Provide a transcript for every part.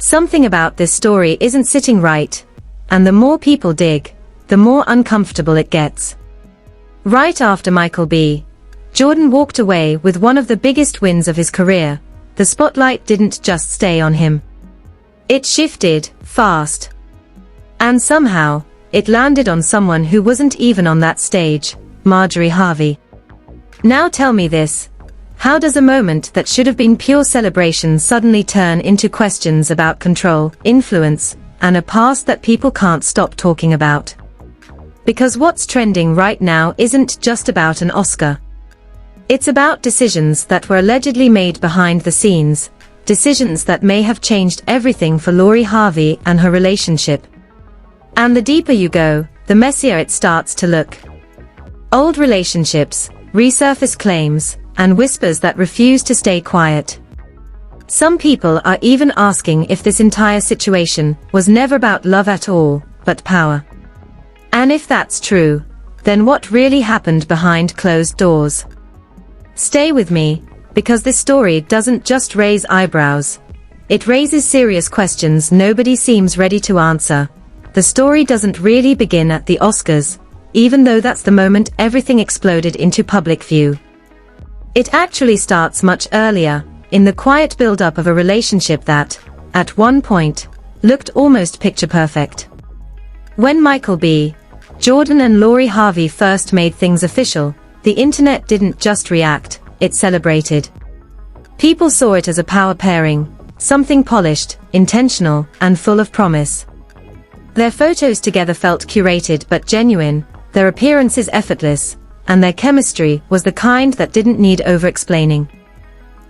Something about this story isn't sitting right, and the more people dig, the more uncomfortable it gets. Right after Michael B. Jordan walked away with one of the biggest wins of his career, the spotlight didn't just stay on him. It shifted, fast. And somehow, it landed on someone who wasn't even on that stage, Marjorie Harvey. Now tell me this. How does a moment that should have been pure celebration suddenly turn into questions about control, influence, and a past that people can't stop talking about? Because what's trending right now isn't just about an Oscar. It's about decisions that were allegedly made behind the scenes, decisions that may have changed everything for Lori Harvey and her relationship. And the deeper you go, the messier it starts to look. Old relationships, resurfaced claims, and whispers that refuse to stay quiet. Some people are even asking if this entire situation was never about love at all, but power. And if that's true, then what really happened behind closed doors? Stay with me, because this story doesn't just raise eyebrows. It raises serious questions nobody seems ready to answer. The story doesn't really begin at the Oscars, even though that's the moment everything exploded into public view. It actually starts much earlier, in the quiet build-up of a relationship that, at one point, looked almost picture-perfect. When Michael B. Jordan and Lori Harvey first made things official, the internet didn't just react, it celebrated. People saw it as a power pairing, something polished, intentional, and full of promise. Their photos together felt curated but genuine, their appearances effortless, and their chemistry was the kind that didn't need over-explaining.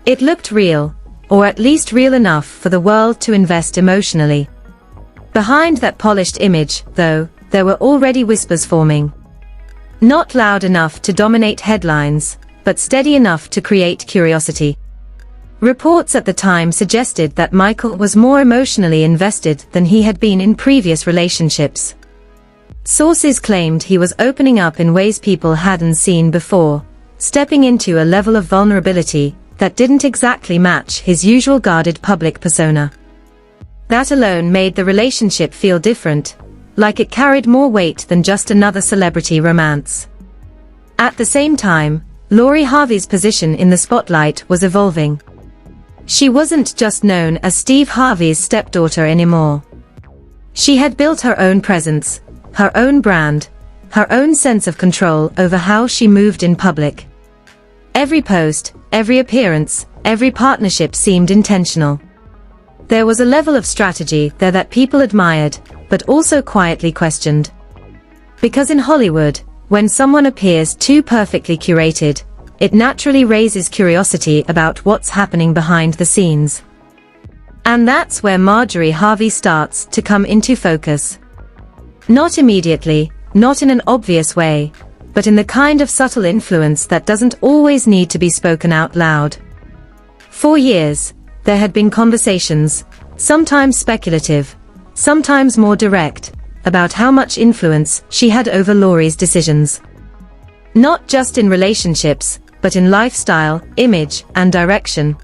It looked real, or at least real enough for the world to invest emotionally. Behind that polished image, though, there were already whispers forming. Not loud enough to dominate headlines, but steady enough to create curiosity. Reports at the time suggested that Michael was more emotionally invested than he had been in previous relationships. Sources claimed he was opening up in ways people hadn't seen before, stepping into a level of vulnerability that didn't exactly match his usual guarded public persona. That alone made the relationship feel different, like it carried more weight than just another celebrity romance. At the same time, Lori Harvey's position in the spotlight was evolving. She wasn't just known as Steve Harvey's stepdaughter anymore. She had built her own presence, her own brand, her own sense of control over how she moved in public. Every post, every appearance, every partnership seemed intentional. There was a level of strategy there that people admired, but also quietly questioned. Because in Hollywood, when someone appears too perfectly curated, it naturally raises curiosity about what's happening behind the scenes. And that's where Marjorie Harvey starts to come into focus. Not immediately, not in an obvious way, but in the kind of subtle influence that doesn't always need to be spoken out loud. For years, there had been conversations, sometimes speculative, sometimes more direct, about how much influence she had over Lori's decisions. Not just in relationships, but in lifestyle, image, and direction.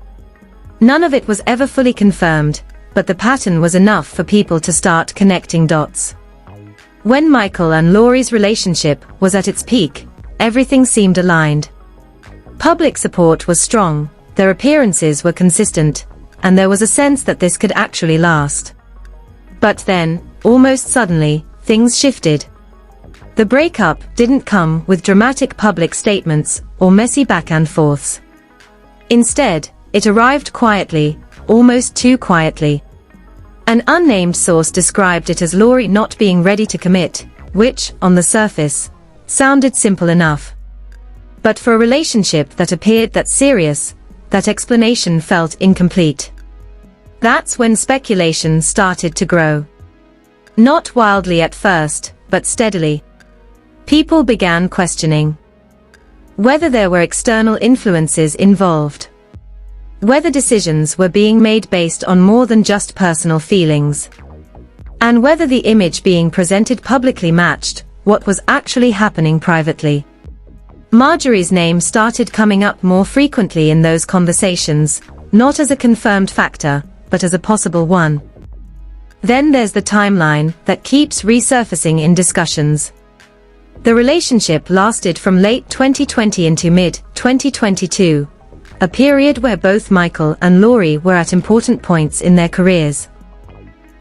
None of it was ever fully confirmed, but the pattern was enough for people to start connecting dots. When Michael and Lori's relationship was at its peak, everything seemed aligned. Public support was strong, their appearances were consistent, and there was a sense that this could actually last. But then, almost suddenly, things shifted. The breakup didn't come with dramatic public statements or messy back and forths. Instead, it arrived quietly, almost too quietly. An unnamed source described it as Lori not being ready to commit, which, on the surface, sounded simple enough. But for a relationship that appeared that serious, that explanation felt incomplete. That's when speculation started to grow. Not wildly at first, but steadily. People began questioning whether there were external influences involved, whether decisions were being made based on more than just personal feelings, and whether the image being presented publicly matched what was actually happening privately. Marjorie's name started coming up more frequently in those conversations, not as a confirmed factor, but as a possible one. Then there's the timeline that keeps resurfacing in discussions. The relationship lasted from late 2020 into mid-2022, a period where both Michael and Laurie were at important points in their careers.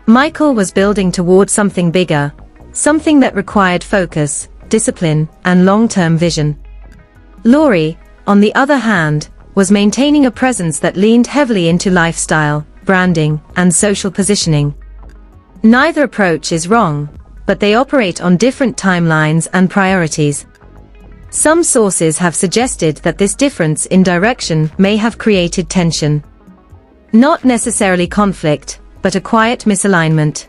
Michael was building toward something bigger, something that required focus, discipline, and long-term vision. Laurie, on the other hand, was maintaining a presence that leaned heavily into lifestyle, branding, and social positioning. Neither approach is wrong, but they operate on different timelines and priorities. Some sources have suggested that this difference in direction may have created tension. Not necessarily conflict, but a quiet misalignment.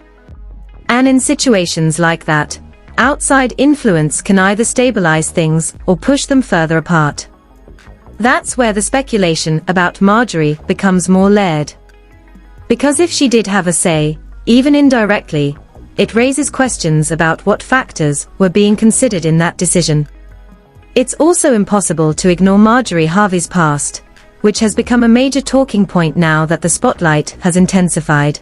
And in situations like that, outside influence can either stabilize things or push them further apart. That's where the speculation about Marjorie becomes more layered. Because if she did have a say, even indirectly, it raises questions about what factors were being considered in that decision. It's also impossible to ignore Marjorie Harvey's past, which has become a major talking point now that the spotlight has intensified.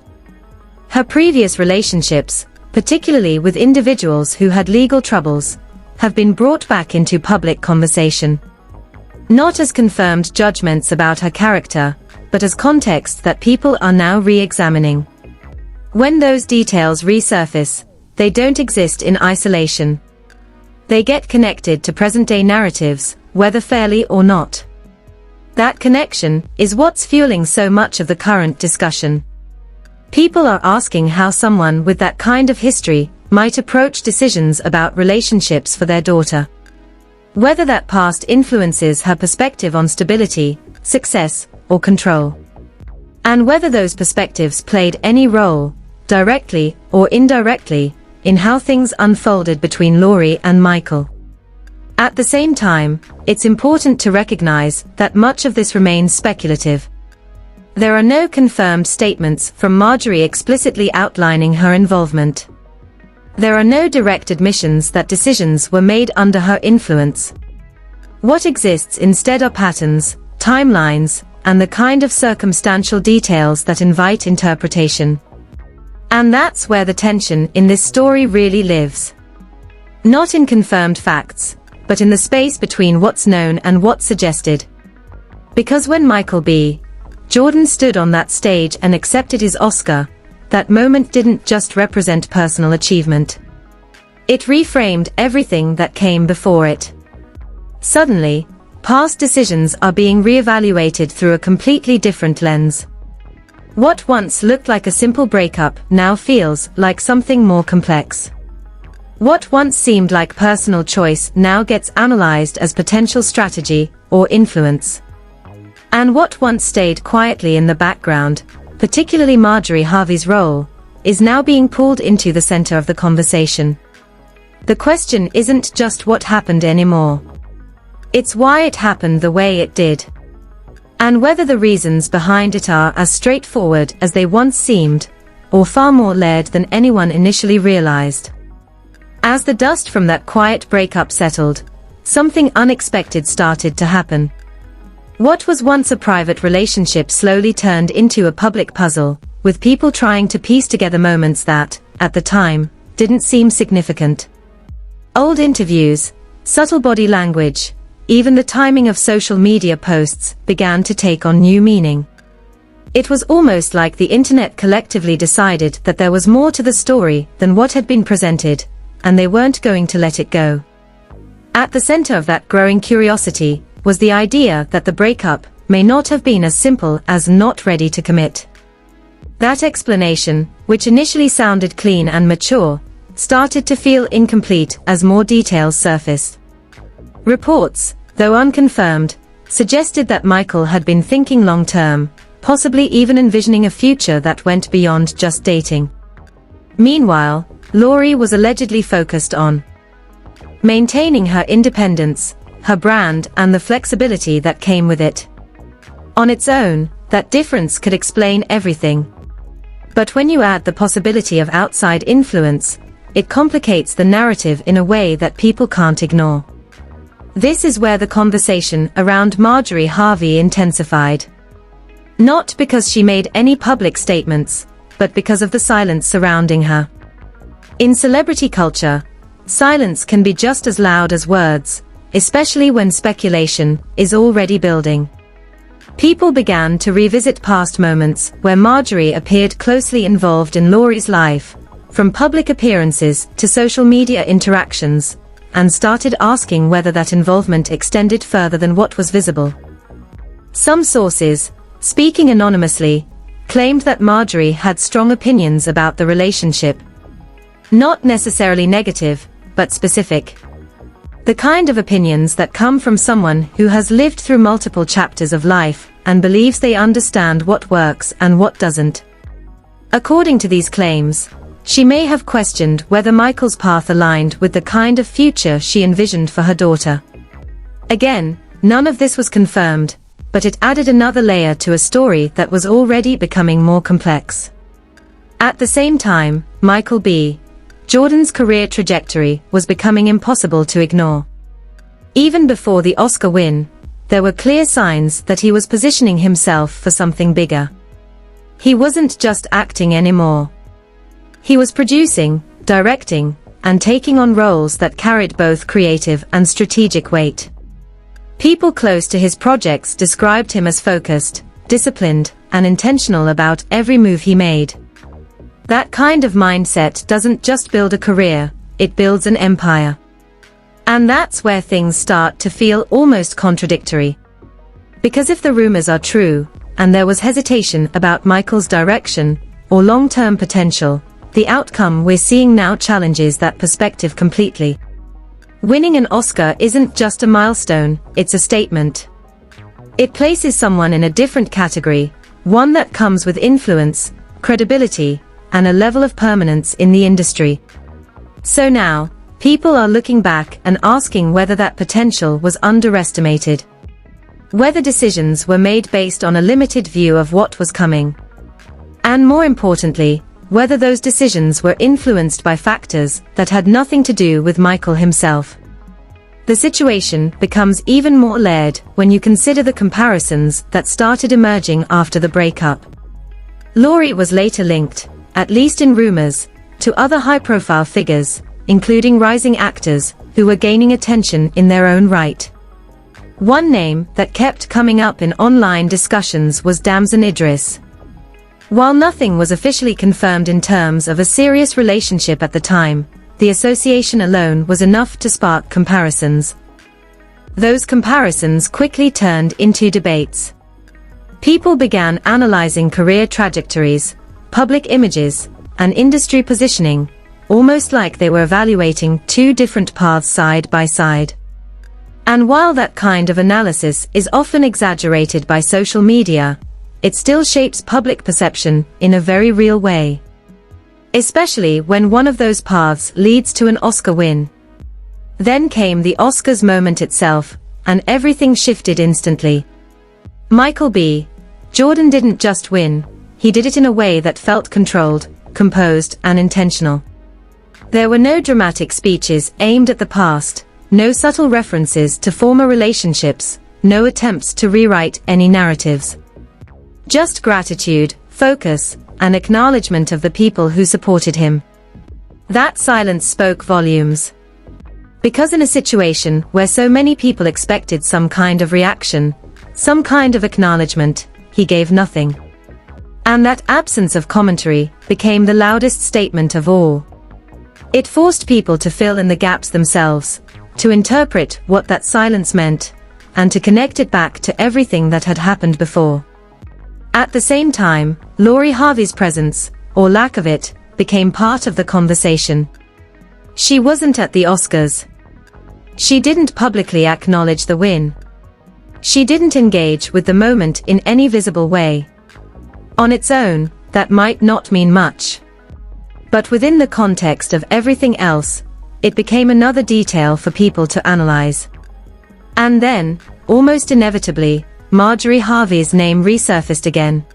Her previous relationships, particularly with individuals who had legal troubles, have been brought back into public conversation. Not as confirmed judgments about her character, but as context that people are now re-examining. When those details resurface, they don't exist in isolation. They get connected to present-day narratives, whether fairly or not. That connection is what's fueling so much of the current discussion. People are asking how someone with that kind of history might approach decisions about relationships for their daughter. Whether that past influences her perspective on stability, success, or control. And whether those perspectives played any role, directly or indirectly, in how things unfolded between Laurie and Michael. At the same time, it's important to recognize that much of this remains speculative. There are no confirmed statements from Marjorie explicitly outlining her involvement. There are no direct admissions that decisions were made under her influence. What exists instead are patterns, timelines, and the kind of circumstantial details that invite interpretation. And that's where the tension in this story really lives. Not in confirmed facts, but in the space between what's known and what's suggested. Because when Michael B. Jordan stood on that stage and accepted his Oscar, that moment didn't just represent personal achievement. It reframed everything that came before it. Suddenly, past decisions are being re-evaluated through a completely different lens. What once looked like a simple breakup now feels like something more complex. What once seemed like personal choice now gets analyzed as potential strategy or influence. And what once stayed quietly in the background, particularly Marjorie Harvey's role, is now being pulled into the center of the conversation. The question isn't just what happened anymore. It's why it happened the way it did. And whether the reasons behind it are as straightforward as they once seemed, or far more layered than anyone initially realized. As the dust from that quiet breakup settled, something unexpected started to happen. What was once a private relationship slowly turned into a public puzzle, with people trying to piece together moments that, at the time, didn't seem significant. Old interviews, subtle body language, even the timing of social media posts began to take on new meaning. It was almost like the internet collectively decided that there was more to the story than what had been presented, and they weren't going to let it go. At the center of that growing curiosity was the idea that the breakup may not have been as simple as not ready to commit. That explanation, which initially sounded clean and mature, started to feel incomplete as more details surfaced. Reports, though unconfirmed, suggested that Michael had been thinking long-term, possibly even envisioning a future that went beyond just dating. Meanwhile, Laurie was allegedly focused on maintaining her independence, her brand, and the flexibility that came with it. On its own, that difference could explain everything. But when you add the possibility of outside influence, it complicates the narrative in a way that people can't ignore. This is where the conversation around Marjorie Harvey intensified. Not because she made any public statements, but because of the silence surrounding her. In celebrity culture, silence can be just as loud as words, especially when speculation is already building. People began to revisit past moments where Marjorie appeared closely involved in Laurie's life, from public appearances to social media interactions, and started asking whether that involvement extended further than what was visible. Some sources, speaking anonymously, claimed that Marjorie had strong opinions about the relationship. Not necessarily negative, but specific. The kind of opinions that come from someone who has lived through multiple chapters of life and believes they understand what works and what doesn't. According to these claims, she may have questioned whether Michael's path aligned with the kind of future she envisioned for her daughter. Again, none of this was confirmed, but it added another layer to a story that was already becoming more complex. At the same time, Michael B. Jordan's career trajectory was becoming impossible to ignore. Even before the Oscar win, there were clear signs that he was positioning himself for something bigger. He wasn't just acting anymore. He was producing, directing, and taking on roles that carried both creative and strategic weight. People close to his projects described him as focused, disciplined, and intentional about every move he made. That kind of mindset doesn't just build a career, it builds an empire. And that's where things start to feel almost contradictory. Because if the rumors are true, and there was hesitation about Michael's direction or long-term potential, the outcome we're seeing now challenges that perspective completely. Winning an Oscar isn't just a milestone, it's a statement. It places someone in a different category, one that comes with influence, credibility, and a level of permanence in the industry. So now, people are looking back and asking whether that potential was underestimated. Whether decisions were made based on a limited view of what was coming. And more importantly, whether those decisions were influenced by factors that had nothing to do with Michael himself. The situation becomes even more layered when you consider the comparisons that started emerging after the breakup. Laurie was later linked, at least in rumors, to other high-profile figures, including rising actors, who were gaining attention in their own right. One name that kept coming up in online discussions was Damson Idris. While nothing was officially confirmed in terms of a serious relationship at the time, the association alone was enough to spark comparisons. Those comparisons quickly turned into debates. People began analyzing career trajectories, public images, and industry positioning, almost like they were evaluating two different paths side by side. And while that kind of analysis is often exaggerated by social media, it still shapes public perception in a very real way. Especially when one of those paths leads to an Oscar win. Then came the Oscars moment itself, and everything shifted instantly. Michael B. Jordan didn't just win, he did it in a way that felt controlled, composed, and intentional. There were no dramatic speeches aimed at the past, no subtle references to former relationships, no attempts to rewrite any narratives. Just gratitude, focus, and acknowledgement of the people who supported him. That silence spoke volumes. Because in a situation where so many people expected some kind of reaction, some kind of acknowledgement, he gave nothing. And that absence of commentary became the loudest statement of all. It forced people to fill in the gaps themselves, to interpret what that silence meant, and to connect it back to everything that had happened before. At the same time, Marjorie Harvey's presence, or lack of it, became part of the conversation. She wasn't at the Oscars. She didn't publicly acknowledge the win. She didn't engage with the moment in any visible way. On its own, that might not mean much. But within the context of everything else, it became another detail for people to analyze. And then, almost inevitably, Marjorie Harvey's name resurfaced again.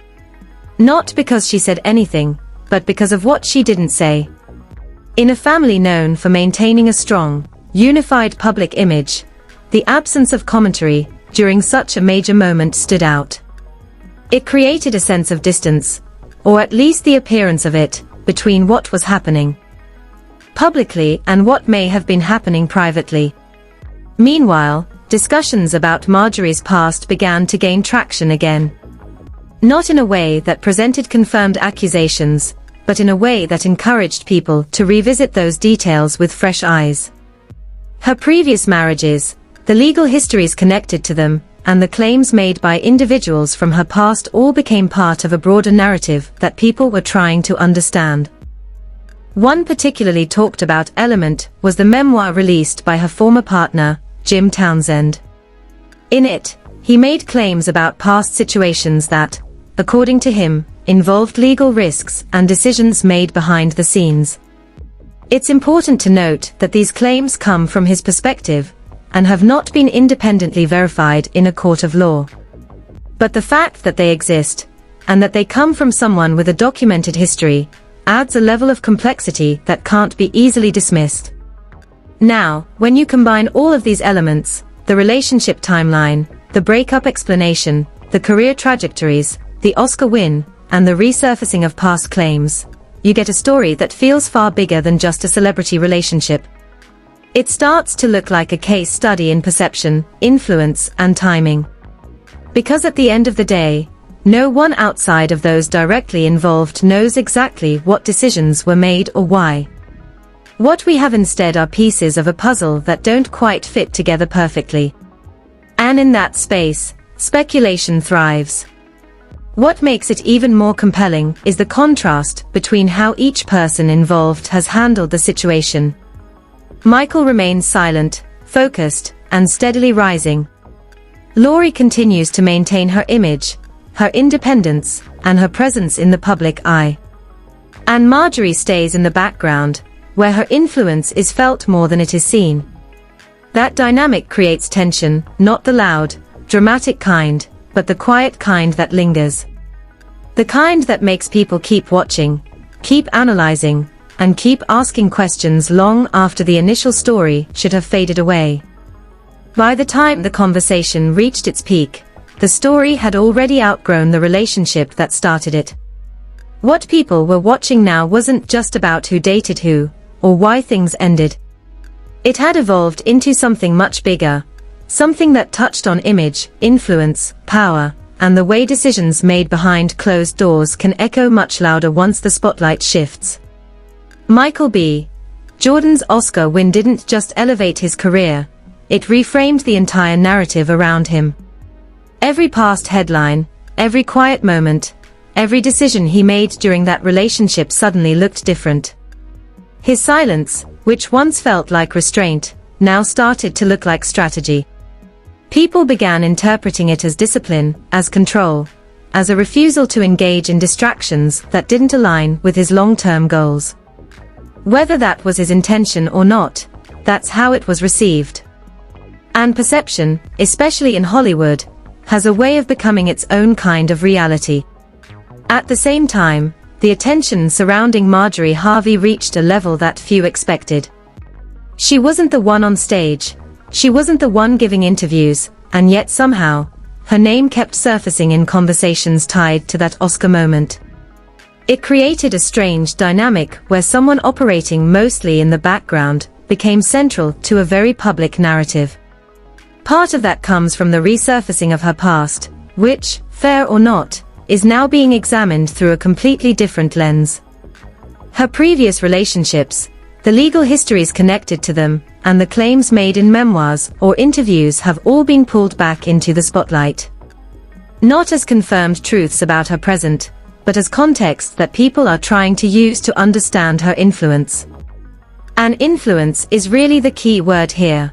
Not because she said anything, but because of what she didn't say. In a family known for maintaining a strong, unified public image, the absence of commentary during such a major moment stood out. It created a sense of distance, or at least the appearance of it, between what was happening publicly and what may have been happening privately. Meanwhile, discussions about Marjorie's past began to gain traction again. Not in a way that presented confirmed accusations, but in a way that encouraged people to revisit those details with fresh eyes. Her previous marriages, the legal histories connected to them, and the claims made by individuals from her past all became part of a broader narrative that people were trying to understand. One particularly talked about element was the memoir released by her former partner, Jim Townsend. In it, he made claims about past situations that, according to him, involved legal risks and decisions made behind the scenes. It's important to note that these claims come from his perspective, and have not been independently verified in a court of law. But the fact that they exist, and that they come from someone with a documented history, adds a level of complexity that can't be easily dismissed. Now, when you combine all of these elements, the relationship timeline, the breakup explanation, the career trajectories, the Oscar win, and the resurfacing of past claims, you get a story that feels far bigger than just a celebrity relationship. It starts to look like a case study in perception, influence, and timing. Because at the end of the day, no one outside of those directly involved knows exactly what decisions were made or why. What we have instead are pieces of a puzzle that don't quite fit together perfectly. And in that space, speculation thrives. What makes it even more compelling is the contrast between how each person involved has handled the situation. Michael remains silent, focused, and steadily rising. Lori continues to maintain her image, her independence, and her presence in the public eye. And Marjorie stays in the background, where her influence is felt more than it is seen. That dynamic creates tension, not the loud, dramatic kind, but the quiet kind that lingers. The kind that makes people keep watching, keep analyzing, and keep asking questions long after the initial story should have faded away. By the time the conversation reached its peak, the story had already outgrown the relationship that started it. What people were watching now wasn't just about who dated who, or why things ended. It had evolved into something much bigger, something that touched on image, influence, power, and the way decisions made behind closed doors can echo much louder once the spotlight shifts. Michael B. Jordan's Oscar win didn't just elevate his career, it reframed the entire narrative around him. Every past headline, every quiet moment, every decision he made during that relationship suddenly looked different. His silence, which once felt like restraint, now started to look like strategy. People began interpreting it as discipline, as control, as a refusal to engage in distractions that didn't align with his long-term goals. Whether that was his intention or not, that's how it was received. And perception, especially in Hollywood, has a way of becoming its own kind of reality. At the same time, the attention surrounding Marjorie Harvey reached a level that few expected. She wasn't the one on stage, she wasn't the one giving interviews, and yet somehow, her name kept surfacing in conversations tied to that Oscar moment. It created a strange dynamic where someone operating mostly in the background became central to a very public narrative. Part of that comes from the resurfacing of her past, which, fair or not, is now being examined through a completely different lens. Her previous relationships, the legal histories connected to them, and the claims made in memoirs or interviews have all been pulled back into the spotlight. Not as confirmed truths about her present, but as context that people are trying to use to understand her influence. And influence is really the key word here.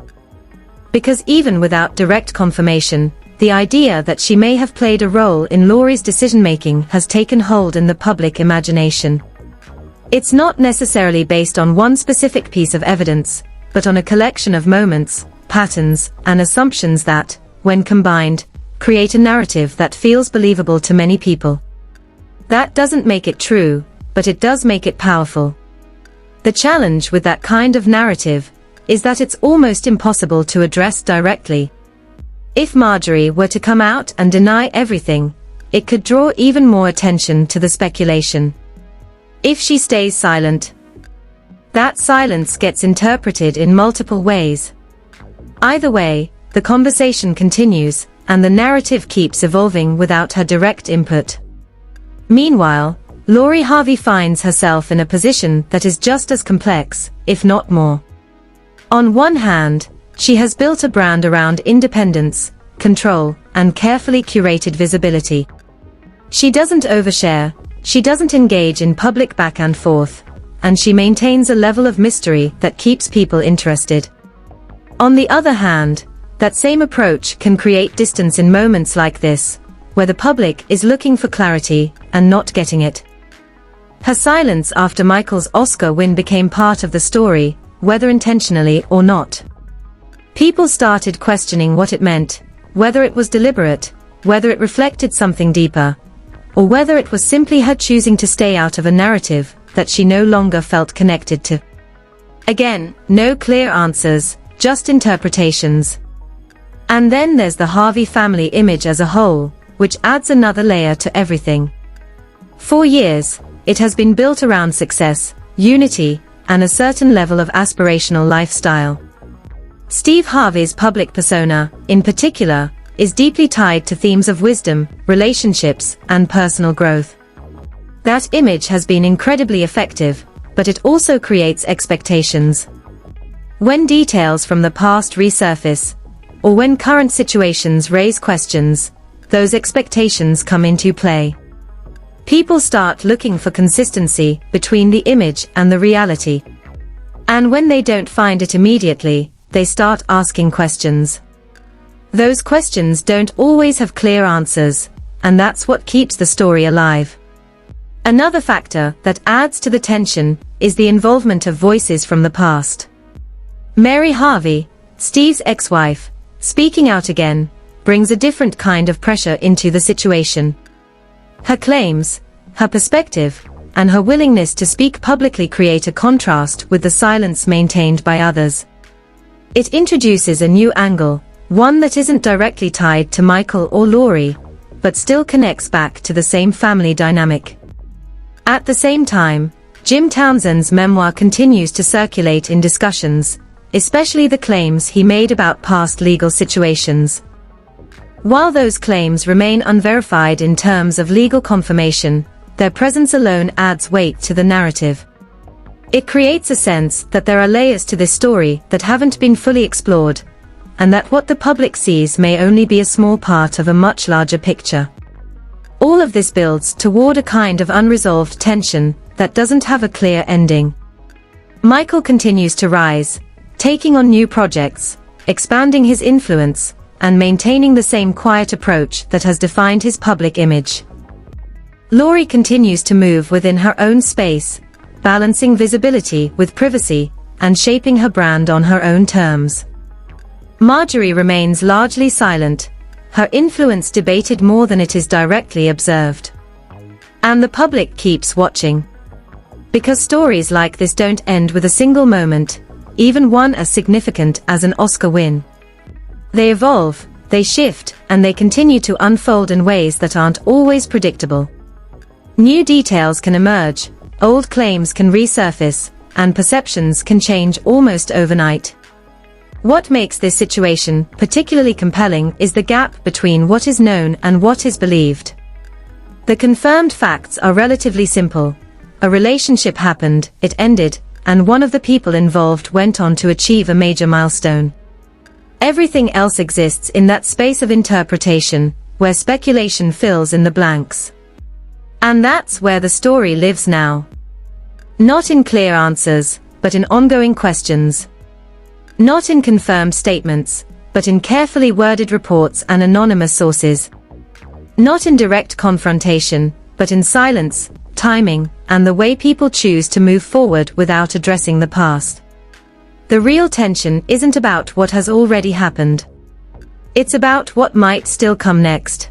Because even without direct confirmation, the idea that she may have played a role in Lori's decision-making has taken hold in the public imagination. It's not necessarily based on one specific piece of evidence, but on a collection of moments, patterns, and assumptions that, when combined, create a narrative that feels believable to many people. That doesn't make it true, but it does make it powerful. The challenge with that kind of narrative is that it's almost impossible to address directly. If Marjorie were to come out and deny everything, it could draw even more attention to the speculation. If she stays silent, that silence gets interpreted in multiple ways. Either way, the conversation continues, and the narrative keeps evolving without her direct input. Meanwhile, Marjorie Harvey finds herself in a position that is just as complex, if not more. On one hand, she has built a brand around independence, control, and carefully curated visibility. She doesn't overshare, she doesn't engage in public back and forth, and she maintains a level of mystery that keeps people interested. On the other hand, that same approach can create distance in moments like this, where the public is looking for clarity and not getting it. Her silence after Michael's Oscar win became part of the story, whether intentionally or not. People started questioning what it meant, whether it was deliberate, whether it reflected something deeper, or whether it was simply her choosing to stay out of a narrative that she no longer felt connected to. Again, no clear answers, just interpretations. And then there's the Harvey family image as a whole, which adds another layer to everything. For years, it has been built around success, unity, and a certain level of aspirational lifestyle. Steve Harvey's public persona, in particular, is deeply tied to themes of wisdom, relationships, and personal growth. That image has been incredibly effective, but it also creates expectations. When details from the past resurface, or when current situations raise questions, those expectations come into play. People start looking for consistency between the image and the reality. And when they don't find it immediately, they start asking questions. Those questions don't always have clear answers, and that's what keeps the story alive. Another factor that adds to the tension is the involvement of voices from the past. Marjorie Harvey, Steve's ex-wife, speaking out again, brings a different kind of pressure into the situation. Her claims, her perspective, and her willingness to speak publicly create a contrast with the silence maintained by others. It introduces a new angle, one that isn't directly tied to Michael or Marjorie, but still connects back to the same family dynamic. At the same time, Jim Townsend's memoir continues to circulate in discussions, especially the claims he made about past legal situations. While those claims remain unverified in terms of legal confirmation, their presence alone adds weight to the narrative. It creates a sense that there are layers to this story that haven't been fully explored, and that what the public sees may only be a small part of a much larger picture. All of this builds toward a kind of unresolved tension that doesn't have a clear ending. Michael continues to rise, taking on new projects, expanding his influence, and maintaining the same quiet approach that has defined his public image. Marjorie continues to move within her own space, balancing visibility with privacy, and shaping her brand on her own terms. Marjorie remains largely silent, her influence debated more than it is directly observed. And the public keeps watching. Because stories like this don't end with a single moment, even one as significant as an Oscar win. They evolve, they shift, and they continue to unfold in ways that aren't always predictable. New details can emerge, old claims can resurface, and perceptions can change almost overnight. What makes this situation particularly compelling is the gap between what is known and what is believed. The confirmed facts are relatively simple. A relationship happened, it ended, and one of the people involved went on to achieve a major milestone. Everything else exists in that space of interpretation, where speculation fills in the blanks. And that's where the story lives now. Not in clear answers, but in ongoing questions. Not in confirmed statements, but in carefully worded reports and anonymous sources. Not in direct confrontation, but in silence, timing, and the way people choose to move forward without addressing the past. The real tension isn't about what has already happened. It's about what might still come next.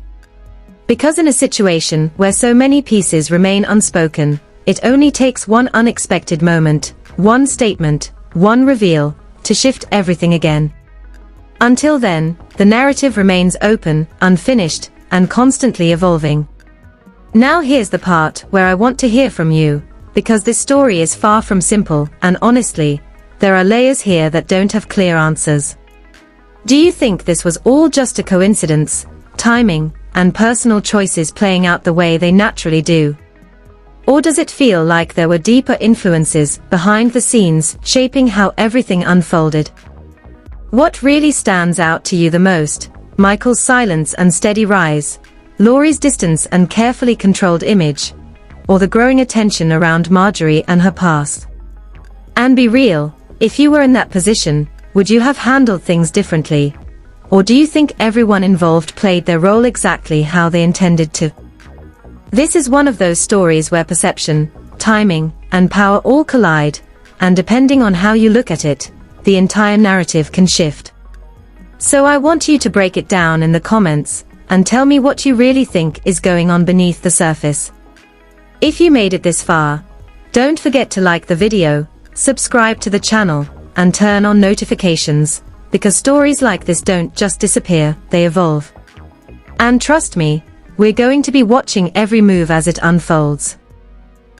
Because in a situation where so many pieces remain unspoken, it only takes one unexpected moment, one statement, one reveal, to shift everything again. Until then, the narrative remains open, unfinished, and constantly evolving. Now here's the part where I want to hear from you, because this story is far from simple, and honestly, there are layers here that don't have clear answers. Do you think this was all just a coincidence, timing, and personal choices playing out the way they naturally do? Or does it feel like there were deeper influences behind the scenes shaping how everything unfolded? What really stands out to you the most? Michael's silence and steady rise, Laurie's distance and carefully controlled image, or the growing attention around Marjorie and her past? And be real, if you were in that position, would you have handled things differently? Or do you think everyone involved played their role exactly how they intended to? This is one of those stories where perception, timing, and power all collide, and depending on how you look at it, the entire narrative can shift. So I want you to break it down in the comments, and tell me what you really think is going on beneath the surface. If you made it this far, don't forget to like the video, subscribe to the channel, and turn on notifications, because stories like this don't just disappear, they evolve. And trust me, we're going to be watching every move as it unfolds.